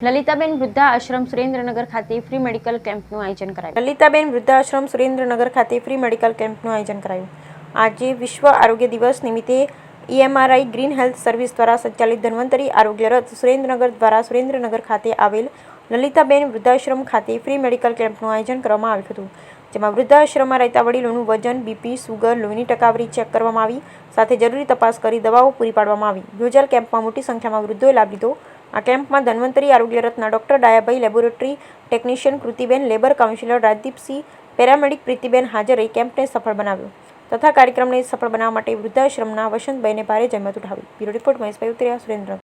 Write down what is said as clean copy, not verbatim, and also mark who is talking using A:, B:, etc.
A: લલિતાબેન વૃદ્ધાશ્રમ સુરેન્દ્રનગર ખાતે free medical કેમ્પનું આયોજન કરાયું. લલિતાબેન વૃદ્ધાશ્રમ સુરેન્દ્રનગર ખાતે ફ્રી મેડિકલ કેમ્પનું આયોજન કરાયું. આજે વિશ્વ આરોગ્ય દિવસ નિમિત્તે EMRI ગ્રીન હેલ્થ સર્વિસ દ્વારા સંચાલિત ધન્વંતરી આરોગ્ય રથ સુરેન્દ્રનગર દ્વારા સુરેન્દ્રનગર ખાતે આવેલ લલિતાબેન વૃદ્ધાશ્રમ ખાતે ફ્રી મેડિકલ કેમ્પનું આયોજન કરવામાં આવ્યું હતું. જેમાં વૃદ્ધાશ્રમમાં રહેતા વડીલોનું વજન, બીપી, સુગર, લોહીની ટકાવારી ચેક કરવામાં આવી, સાથે જરૂરી તપાસ કરી દવાઓ પૂરી પાડવામાં આવી. યોજાયેલ કેમ્પમાં મોટી સંખ્યામાં વૃદ્ધોએ લાભ લીધો. આ કેમ્પમાં ધન્વંતરી આરોગ્ય રથના doctor Dayabhai, laboratory technician Kritiben, labour counsellor Rajdeepsinh, paramedic Pritiben હાજર રહી કેમ્પને સફળ બનાવ્યો તથા કાર્યક્રમને સફળ બનાવવા માટે વૃદ્ધાશ્રમના વસંતભાઈને ભારે જહેમત ઉઠાવી. બ્યુરો રિપોર્ટ મહેશભાઈ ઉતરિયા, સુરેન્દ્રનગર.